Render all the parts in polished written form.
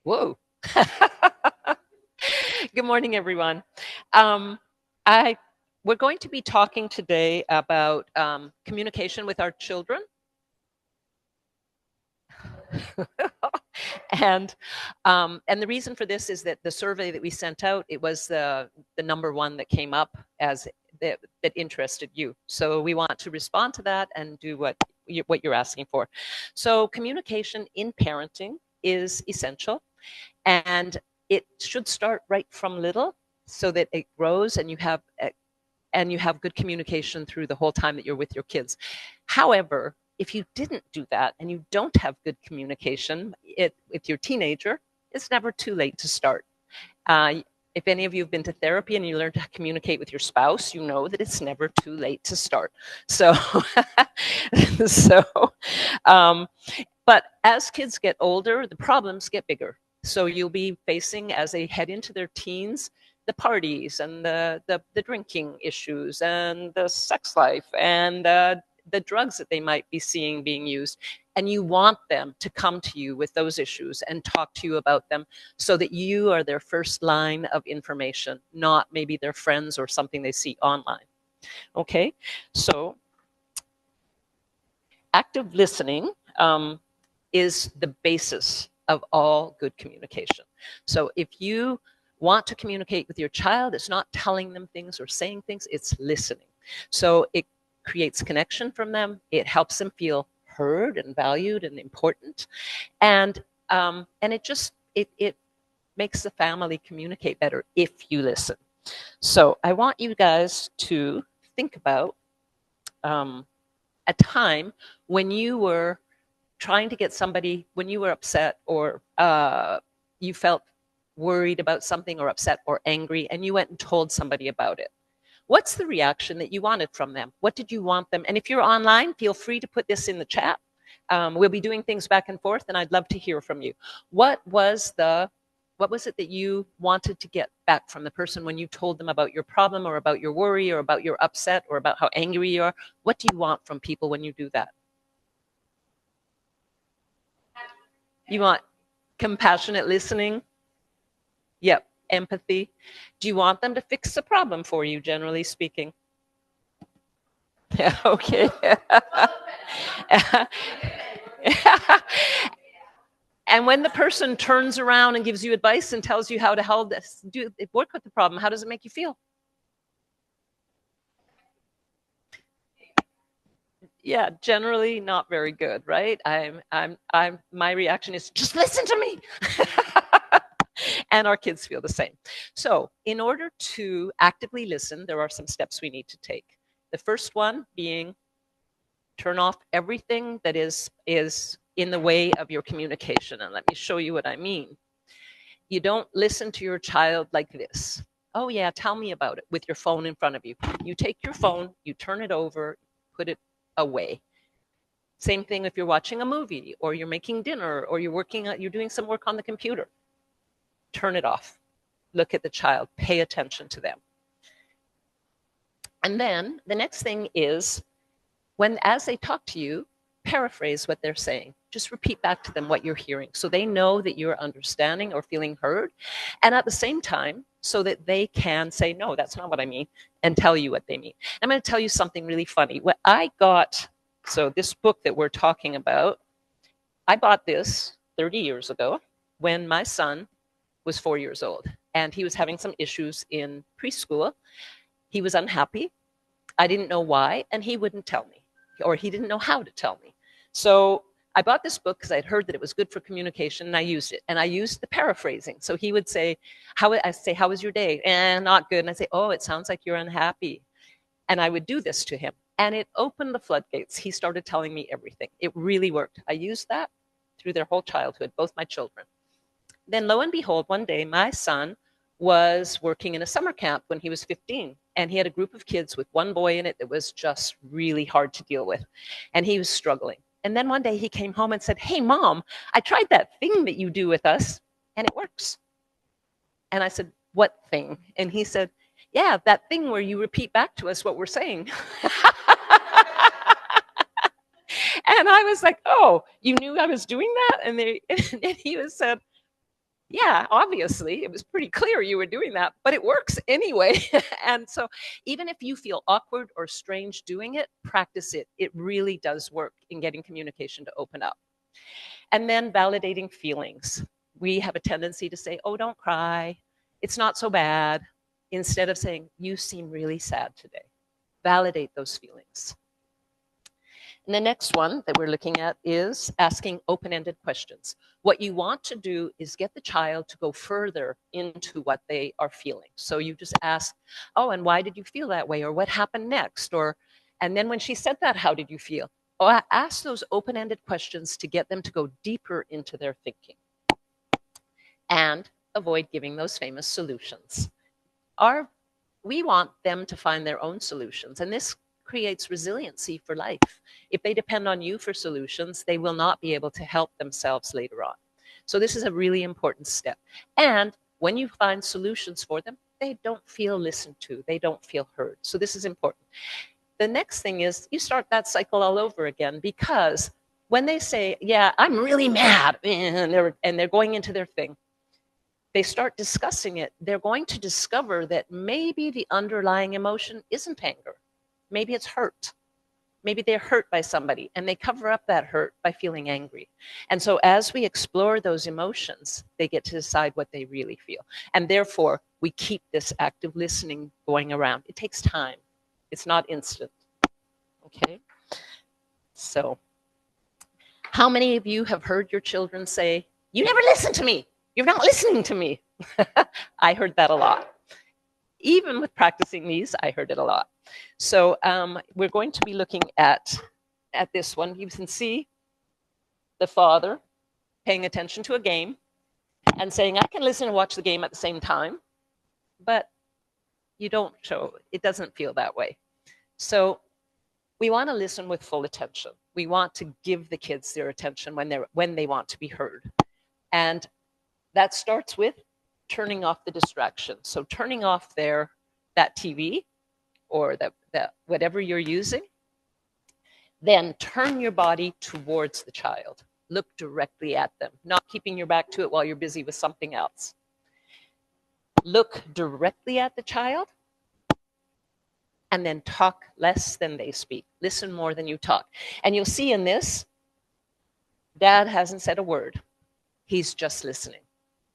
Whoa. Good morning, everyone. Um, I we're going to be talking today about communication with our children, and and the reason for this is that the survey that we sent out, it was the number one that came up as that interested you. So we want to respond to that and do what you're asking for. So communication in parenting is essential. And it should start right from little so that it grows and you have good communication through the whole time that you're with your kids. However, if you didn't do that and you don't have good communication with your teenager, it's never too late to start. If any of you have been to therapy and you learn to communicate with your spouse, you know that it's never too late to start. So, so, um, but as kids get older, the problems get bigger. So you'll be facing, as they head into their teens, the parties and the drinking issues and the sex life and the drugs that they might be seeing being used. And you want them to come to you with those issues and talk to you about them so that you are their first line of information, not maybe their friends or something they see online. Okay, so active listening is the basis of all good communication. So if you want to communicate with your child, it's not telling them things or saying things, it's listening. So it creates connection from them. It helps them feel heard and valued and important. And it makes the family communicate better if you listen. So I want you guys to think about a time when you were trying to get somebody, when you were upset or you felt worried about something or upset or angry, and you went and told somebody about it. What's the reaction that you wanted from them? What did you want them? And if you're online, feel free to put this in the chat. We'll be doing things back and forth, and I'd love to hear from you. What was it that you wanted to get back from the person when you told them about your problem or about your worry or about your upset or about how angry you are? What do you want from people when you do that? You want compassionate listening? Yep. Empathy. Do you want them to fix the problem for you, generally speaking? Yeah, okay. And when the person turns around and gives you advice and tells you how to work with the problem, how does it make you feel? Yeah, generally not very good, right? My reaction is just listen to me. And our kids feel the same. So in order to actively listen, there are some steps we need to take. The first one being turn off everything that is in the way of your communication. And let me show you what I mean. You don't listen to your child like this. Oh yeah, tell me about it, with your phone in front of you. You take your phone, you turn it over, put it away. Same thing if you're watching a movie or you're making dinner or you're doing some work on the computer. Turn it off. Look at the child, pay attention to them. And then the next thing is as they talk to you, paraphrase what they're saying. Just repeat back to them what you're hearing so they know that you're understanding or feeling heard. And at the same time, so that they can say, no, that's not what I mean, and tell you what they mean. I'm going to tell you something really funny. So this book that we're talking about, I bought this 30 years ago when my son was 4 years old. And he was having some issues in preschool. He was unhappy. I didn't know why, and he wouldn't tell me, or he didn't know how to tell me. So I bought this book because I'd heard that it was good for communication, and I used it. And I used the paraphrasing. So he would say, how was your day? And not good. And I'd say, oh, it sounds like you're unhappy. And I would do this to him. And it opened the floodgates. He started telling me everything. It really worked. I used that through their whole childhood, both my children. Then lo and behold, one day my son was working in a summer camp when he was 15. And he had a group of kids with one boy in it that was just really hard to deal with. And he was struggling. And then one day he came home and said, hey, Mom, I tried that thing that you do with us, and it works. And I said, what thing? And he said, yeah, that thing where you repeat back to us what we're saying. And I was like, oh, you knew I was doing that? And he said, Yeah, obviously, it was pretty clear you were doing that, but it works anyway. And so, even if you feel awkward or strange doing it, practice it. It really does work in getting communication to open up. And then validating feelings. We have a tendency to say, oh, don't cry. It's not so bad. Instead of saying, you seem really sad today. Validate those feelings. And the next one that we're looking at is asking open-ended questions. What you want to do is get the child to go further into what they are feeling. So you just ask, oh, and why did you feel that way? Or what happened next? Or, and then when she said that, how did you feel? Or ask those open-ended questions to get them to go deeper into their thinking. And avoid giving those famous solutions. We want them to find their own solutions. And this creates resiliency for life. If they depend on you for solutions, they will not be able to help themselves later on. So this is a really important step. And when you find solutions for them, they don't feel listened to. They don't feel heard. So this is important. The next thing is you start that cycle all over again, because when they say, yeah, I'm really mad, and they're going into their thing, they start discussing it, they're going to discover that maybe the underlying emotion isn't anger. Maybe it's hurt. Maybe they're hurt by somebody and they cover up that hurt by feeling angry. And so as we explore those emotions, they get to decide what they really feel. And therefore, we keep this active listening going around. It takes time. It's not instant. Okay? So, how many of you have heard your children say, you never listen to me? You're not listening to me. I heard that a lot. Even with practicing these, I heard it a lot. So we're going to be looking at this one. You can see the father paying attention to a game and saying, I can listen and watch the game at the same time, but you don't show, it doesn't feel that way. So we want to listen with full attention. We want to give the kids their attention when they want to be heard. And that starts with turning off the distraction. So turning off that TV or that whatever you're using, then turn your body towards the child. Look directly at them, not keeping your back to it while you're busy with something else. Look directly at the child, and then talk less than they speak. Listen more than you talk. And you'll see in this, Dad hasn't said a word. He's just listening.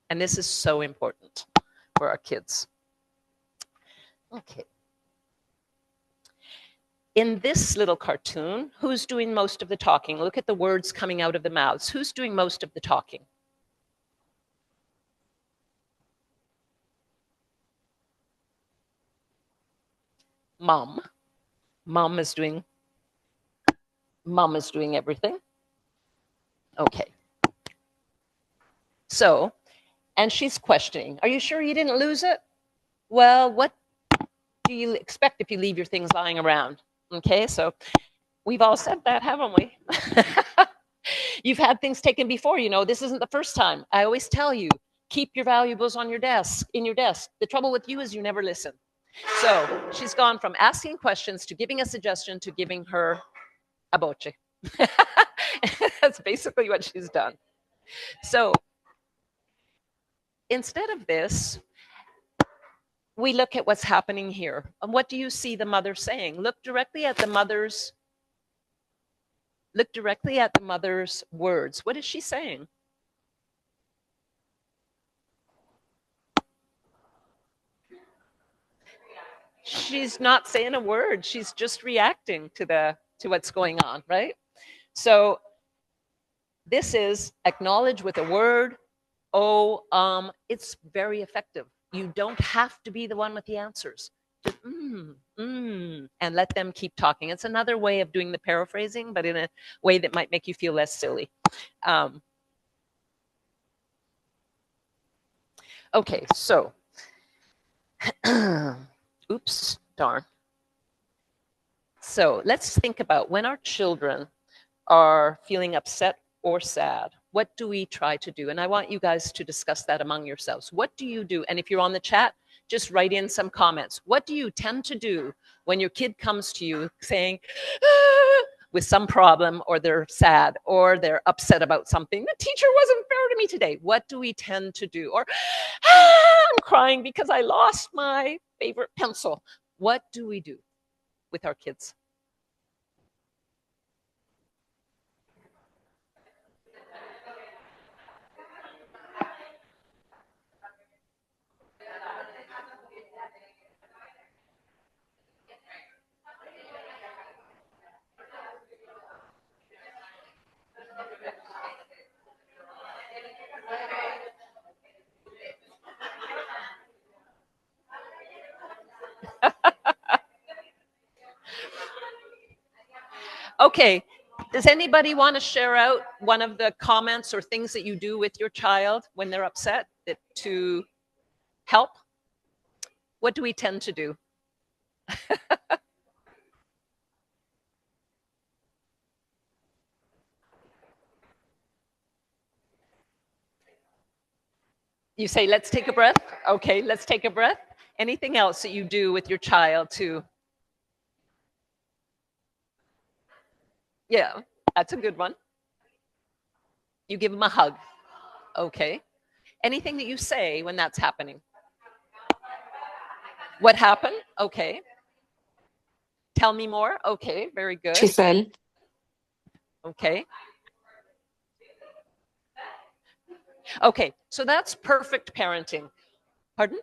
And this is so important for our kids. Okay. In this little cartoon, who's doing most of the talking? Look at the words coming out of the mouths. Who's doing most of the talking? Mom. Mom is doing everything. Okay. So, and she's questioning, are you sure you didn't lose it? Well, what do you expect if you leave your things lying around? Okay, so we've all said that, haven't we? You've had things taken before, you know, this isn't the first time. I always tell you, keep your valuables on your desk, in your desk. The trouble with you is you never listen. So she's gone from asking questions to giving a suggestion to giving her a boche. That's basically what she's done. So instead of this, we look at what's happening here. And what do you see the mother saying? Look directly at the mother's words. What is she saying? She's not saying a word. She's just reacting to what's going on, right? So this is acknowledge with a word. It's very effective. You don't have to be the one with the answers. Just and let them keep talking. It's another way of doing the paraphrasing, but in a way that might make you feel less silly. Okay, so, oops, darn. So let's think about when our children are feeling upset or sad, what do we try to do? And I want you guys to discuss that among yourselves. What do you do? And if you're on the chat, just write in some comments. What do you tend to do when your kid comes to you saying, with some problem, or they're sad, or they're upset about something. The teacher wasn't fair to me today. What do we tend to do? Or I'm crying because I lost my favorite pencil. What do we do with our kids? Okay. Does anybody want to share out one of the comments or things that you do with your child when they're upset to help? What do we tend to do? You say, let's take a breath. Okay, let's take a breath. Anything else that you do with your child to? Yeah, that's a good one. You give them a hug. Okay. Anything that you say when that's happening? What happened? Okay. Tell me more. Okay, very good. Giselle. Okay. Okay, so that's perfect parenting. Pardon?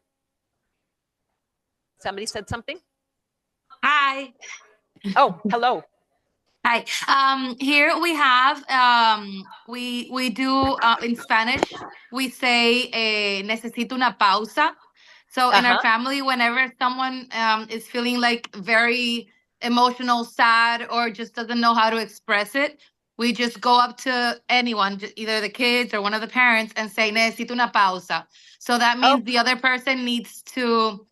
Somebody said something? Hi. Oh, hello. Hi. Here we have we do in Spanish we say necesito una pausa. So in our family, whenever someone is feeling like very emotional, sad, or just doesn't know how to express it, we just go up to anyone, either the kids or one of the parents, and say necesito una pausa. So that means the other person needs to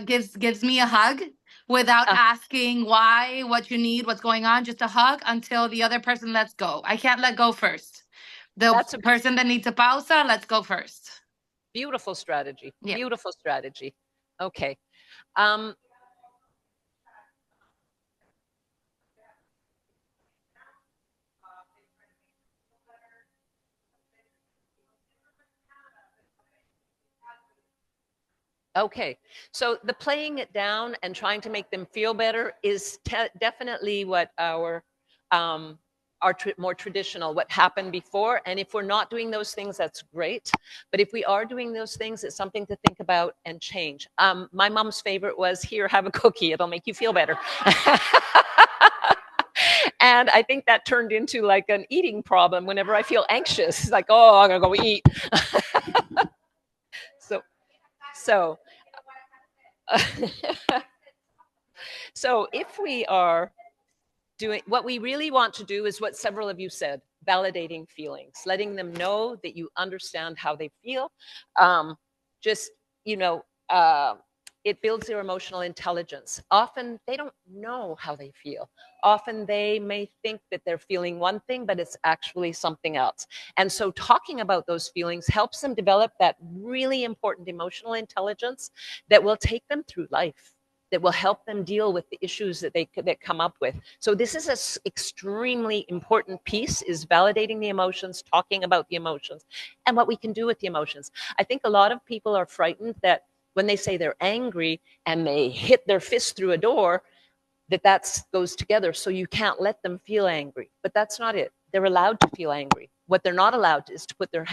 gives me a hug without asking why, what you need, what's going on, just a hug until the other person lets go. I can't let go first. The person that needs a pausa, let's go first. Beautiful strategy. Yeah. Beautiful strategy. Okay. Okay, so the playing it down and trying to make them feel better is definitely what our more traditional, what happened before. And if we're not doing those things, that's great. But if we are doing those things, it's something to think about and change. My mom's favorite was, here, have a cookie. It'll make you feel better. And I think that turned into like an eating problem whenever I feel anxious. It's like, oh, I'm going to go eat. So so if we are doing what we really want to do is what several of you said, validating feelings, letting them know that you understand how they feel. Just, it builds their emotional intelligence. Often they don't know how they feel. Often they may think that they're feeling one thing, but it's actually something else. And so talking about those feelings helps them develop that really important emotional intelligence that will take them through life, that will help them deal with the issues that that come up with. So this is an extremely important piece, is validating the emotions, talking about the emotions, and what we can do with the emotions. I think a lot of people are frightened that when they say they're angry and they hit their fist through a door, that goes together. So you can't let them feel angry. But that's not it. They're allowed to feel angry. What they're not allowed is to put their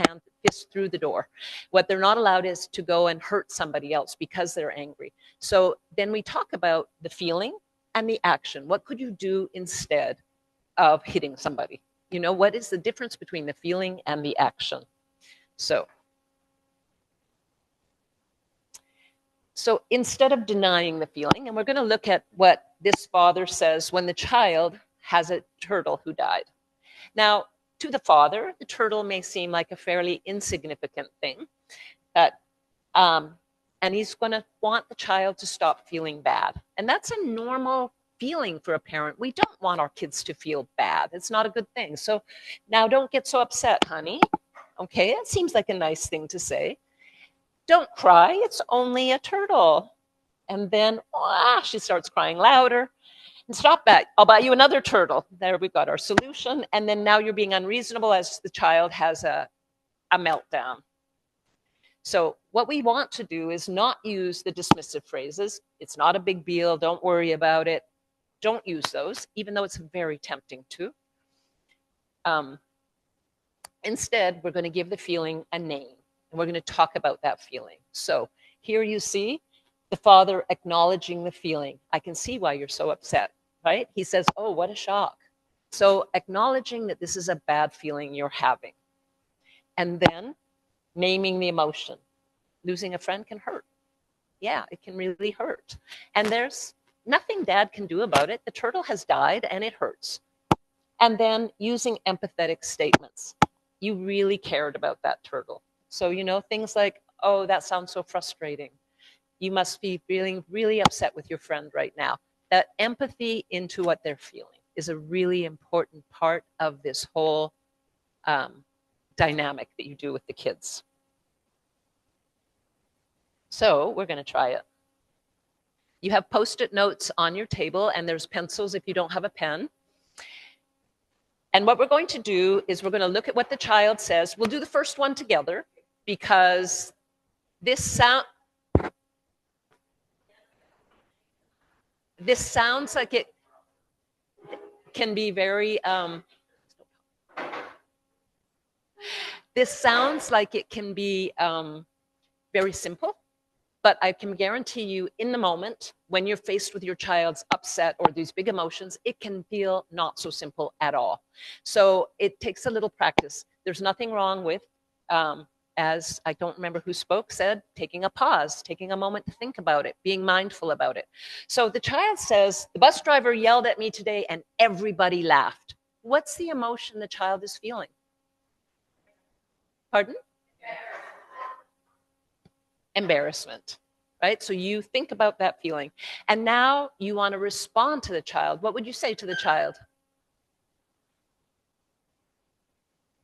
fist through the door. What they're not allowed is to go and hurt somebody else because they're angry. So then we talk about the feeling and the action. What could you do instead of hitting somebody? What is the difference between the feeling and the action? So instead of denying the feeling, and we're going to look at what this father says when the child has a turtle who died. Now, to the father, the turtle may seem like a fairly insignificant thing, and he's going to want the child to stop feeling bad. And that's a normal feeling for a parent. We don't want our kids to feel bad. It's not a good thing. So now don't get so upset, honey. Okay, it seems like a nice thing to say. Don't cry, it's only a turtle. And then she starts crying louder. Stop that. I'll buy you another turtle. There we got our solution. And then now you're being unreasonable as the child has a meltdown. So what we want to do is not use the dismissive phrases. It's not a big deal. Don't worry about it. Don't use those, even though it's very tempting to. Instead, we're going to give the feeling a name, and we're going to talk about that feeling. So here you see the father acknowledging the feeling. I can see why you're so upset, right? He says, oh, what a shock. So acknowledging that this is a bad feeling you're having. And then naming the emotion. Losing a friend can hurt. Yeah, it can really hurt. And there's nothing dad can do about it. The turtle has died and it hurts. And then using empathetic statements. You really cared about that turtle. So, things like, oh, that sounds so frustrating. You must be feeling really upset with your friend right now. That empathy into what they're feeling is a really important part of this whole dynamic that you do with the kids. So we're going to try it. You have Post-it notes on your table, and there's pencils if you don't have a pen. And what we're going to do is we're going to look at what the child says. We'll do the first one together because this sounds like it can be very, this sounds like it can be very simple, but I can guarantee you in the moment when you're faced with your child's upset or these big emotions, it can feel not so simple at all. So it takes a little practice. There's nothing wrong with, as I don't remember who spoke, said, taking a pause, taking a moment to think about it, being mindful about it. So the child says, the bus driver yelled at me today and everybody laughed. What's the emotion the child is feeling? Pardon? Embarrassment, right? So you think about that feeling. And now you want to respond to the child. What would you say to the child?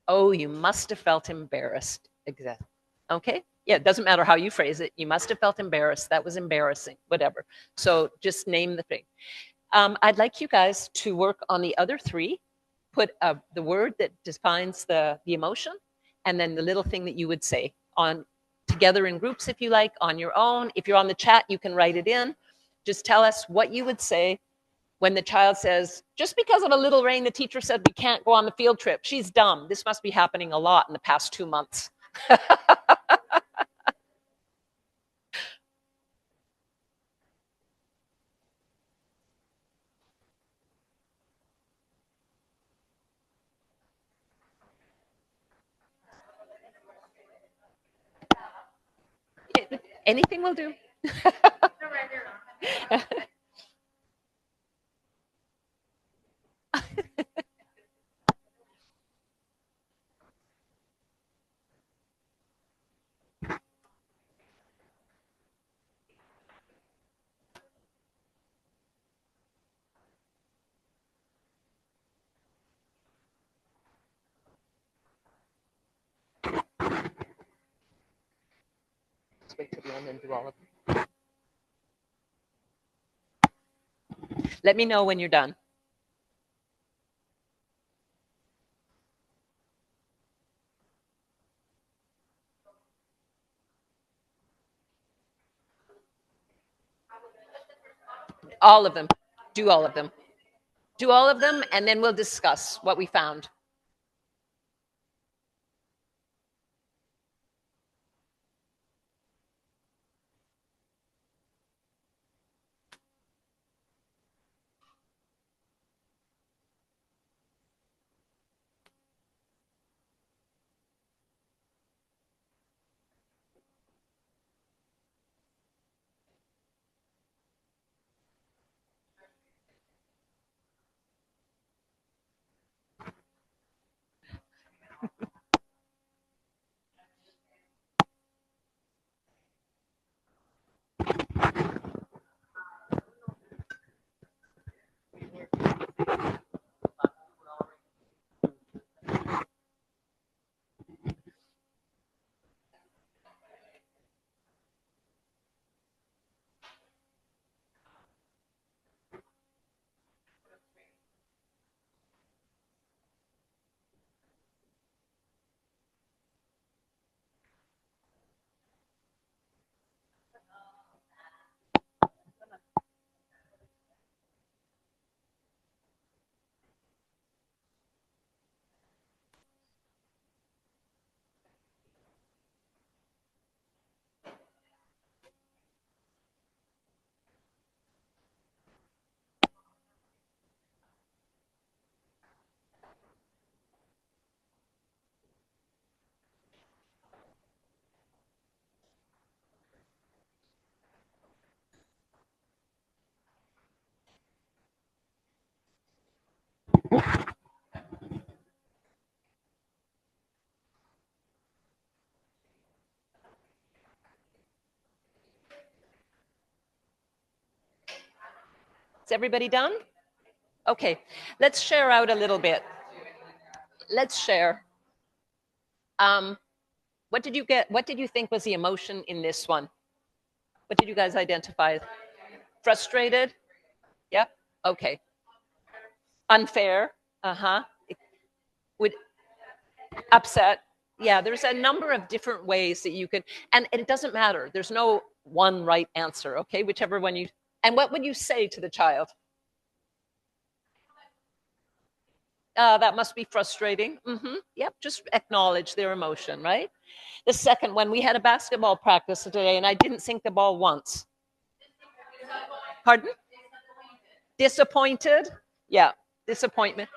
Oh, you must have felt embarrassed. Exactly. Okay? Yeah, it doesn't matter how you phrase it. You must have felt embarrassed. That was embarrassing, whatever. So just name the thing. I'd like you guys to work on the other three. Put the word that defines the emotion, and then the little thing that you would say on together in groups if you like, on your own. If you're on the chat, you can write it in. Just tell us what you would say when the child says, just because of a little rain, the teacher said we can't go on the field trip. She's dumb. This must be happening a lot in the past 2 months. Anything will do. Let's wait till the end and do all of them. Let me know when you're done. All of them. Do all of them. Do all of them, and then we'll discuss what we found. Is everybody done? Okay, let's share out a little bit. Let's share. What did you get? What did you think was the emotion in this one? What did you guys identify? Frustrated? Yep. Okay. Unfair? Uh-huh. Would upset? Yeah, there's a number of different ways that you could, and it doesn't matter. There's no one right answer, okay? Whichever one you, and what would you say to the child? That must be frustrating. Yep, just acknowledge their emotion, right? The second one, we had a basketball practice today and I didn't sink the ball once. Pardon? Disappointed? Yeah, disappointment.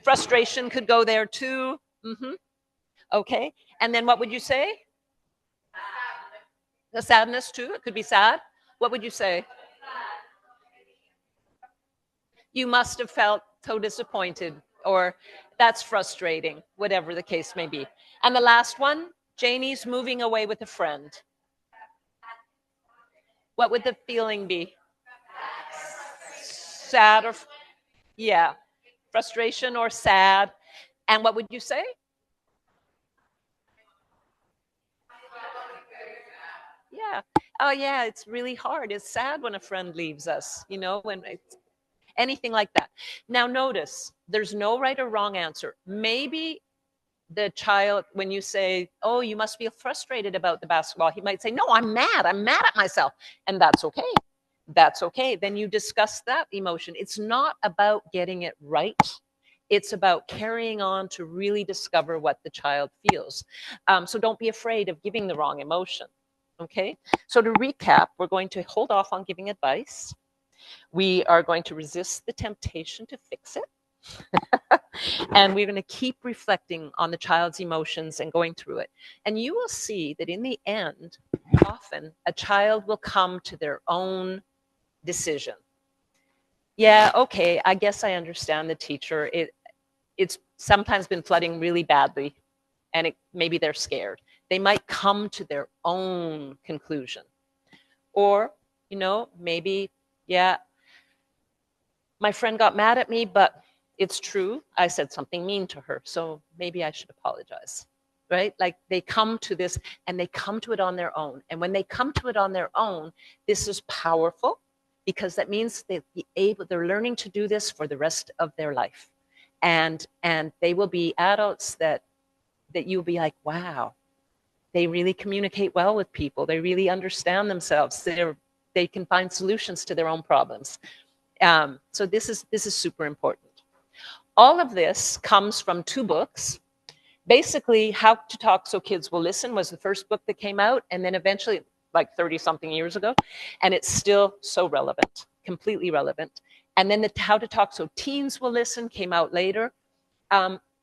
Frustration could go there too. Okay, and then what would you say? The sadness too, it could be sad. What would you say? You must have felt so disappointed, or that's frustrating, whatever the case may be. And the last one, Janie's moving away with a friend. What would the feeling be? Sad or, yeah, frustration or sad. And what would you say? Yeah. Oh, yeah, it's really hard. It's sad when a friend leaves us, you know, when it's anything like that. Now, notice there's no right or wrong answer. Maybe the child, when you say, oh, you must feel frustrated about the basketball, he might say, no, I'm mad at myself. And that's okay. That's okay. Then you discuss that emotion. It's not about getting it right. It's about carrying on to really discover what the child feels. So don't be afraid of giving the wrong emotion. Okay. So to recap, we're going to hold off on giving advice. We are going to resist the temptation to fix it. And we're going to keep reflecting on the child's emotions and going through it. And you will see that in the end, often a child will come to their own decision. Yeah, okay, I guess I understand the teacher. It's sometimes been flooding really badly, and maybe they're scared. They might come to their own conclusion. Or, you know, maybe, yeah, my friend got mad at me, but it's true, I said something mean to her, so maybe I should apologize, right? Like they come to this and they come to it on their own. And when they come to it on their own, this is powerful because that means they're learning to do this for the rest of their life. And they will be adults that you'll be like, wow, they really communicate well with people. They really understand themselves. They can find solutions to their own problems. So this is super important. All of this comes from 2 books. Basically, How to Talk So Kids Will Listen was the first book that came out, and then eventually, like 30-something years ago, and it's still so relevant, completely relevant. And then the How to Talk So Teens Will Listen came out later.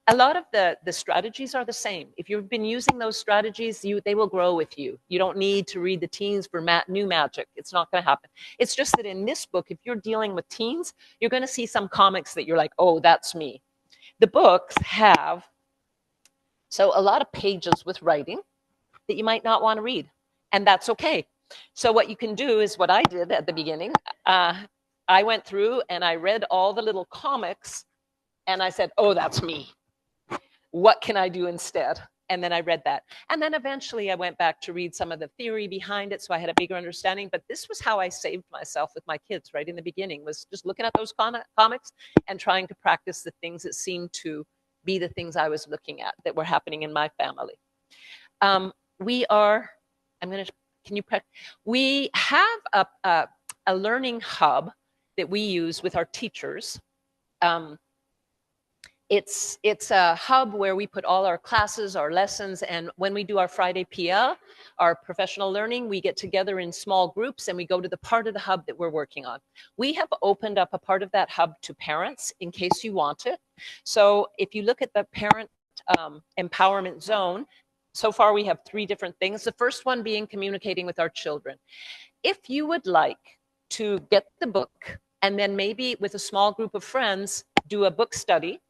A lot of the strategies are the same. If you've been using those strategies, they will grow with you. You don't need to read the teens for new magic. It's not going to happen. It's just that in this book, if you're dealing with teens, you're going to see some comics that you're like, oh, that's me. The books have a lot of pages with writing that you might not want to read, and that's okay. So what you can do is what I did at the beginning. I went through and I read all the little comics, and I said, oh, that's me. What can I do instead? And then I read that. And then eventually I went back to read some of the theory behind it, so I had a bigger understanding. But this was how I saved myself with my kids right in the beginning, was just looking at those comics and trying to practice the things that seemed to be the things I was looking at that were happening in my family. We have a learning hub that we use with our teachers. It's a hub where we put all our classes, our lessons, and when we do our Friday PL, our professional learning, we get together in small groups and we go to the part of the hub that we're working on. We have opened up a part of that hub to parents in case you want it. So if you look at the parent empowerment zone, so far we have 3 different things. The first one being communicating with our children. If you would like to get the book and then maybe with a small group of friends, do a book study,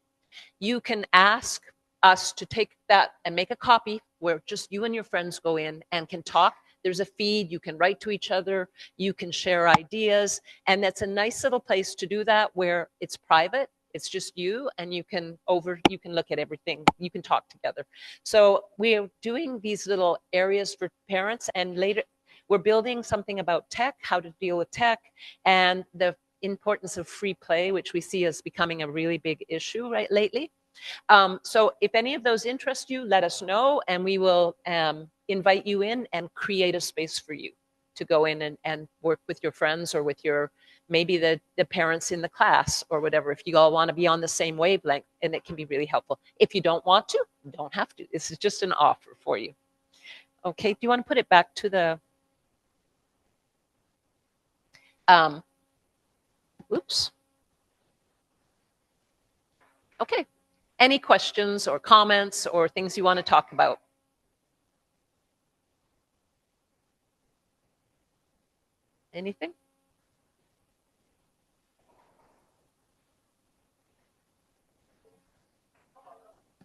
you can ask us to take that and make a copy where just you and your friends go in and can talk. There's a feed, you can write to each other, you can share ideas, and that's a nice little place to do that where it's private. It's just you, and you can look at everything. You can talk together. So we're doing these little areas for parents, and later we're building something about tech, how to deal with tech, and the importance of free play, which we see as becoming a really big issue right lately. So if any of those interest you, let us know, and we will invite you in and create a space for you to go in and work with your friends or with your maybe the parents in the class or whatever, if you all want to be on the same wavelength, and it can be really helpful. If you don't want to, you don't have to. This is just an offer for you. Okay, do you want to put it back to the oops. Okay. Any questions or comments or things you want to talk about? Anything?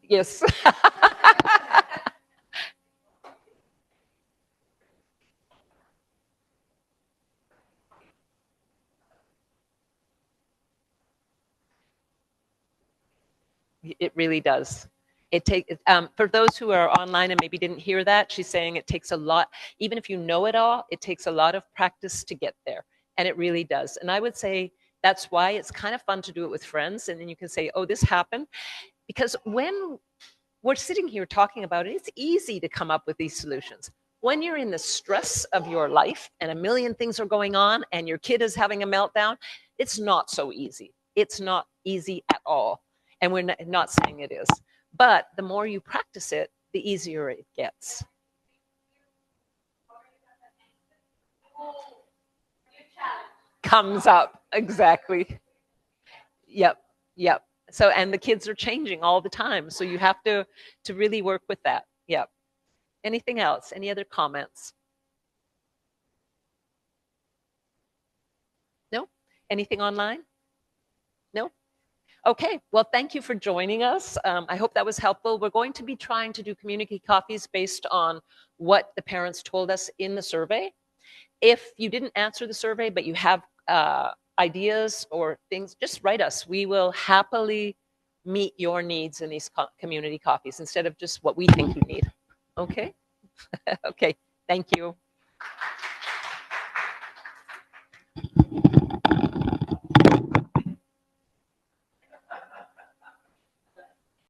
Yes. It really does. It takes for those who are online and maybe didn't hear that, she's saying it takes a lot. Even if you know it all, it takes a lot of practice to get there, and it really does. And I would say that's why it's kind of fun to do it with friends, and then you can say, "Oh, this happened," because when we're sitting here talking about it, it's easy to come up with these solutions. When you're in the stress of your life and a million things are going on, and your kid is having a meltdown, it's not so easy. It's not easy at all. And we're not saying it is. But the more you practice it, the easier it gets. Comes up, exactly. Yep, yep. So, and the kids are changing all the time. So you have to really work with that. Yep. Anything else? Any other comments? No? Anything online? No? Okay, well, thank you for joining us. I hope that was helpful. We're going to be trying to do community coffees based on what the parents told us in the survey. If you didn't answer the survey, but you have ideas or things, just write us. We will happily meet your needs in these community coffees instead of just what we think you need. Okay? Okay, thank you.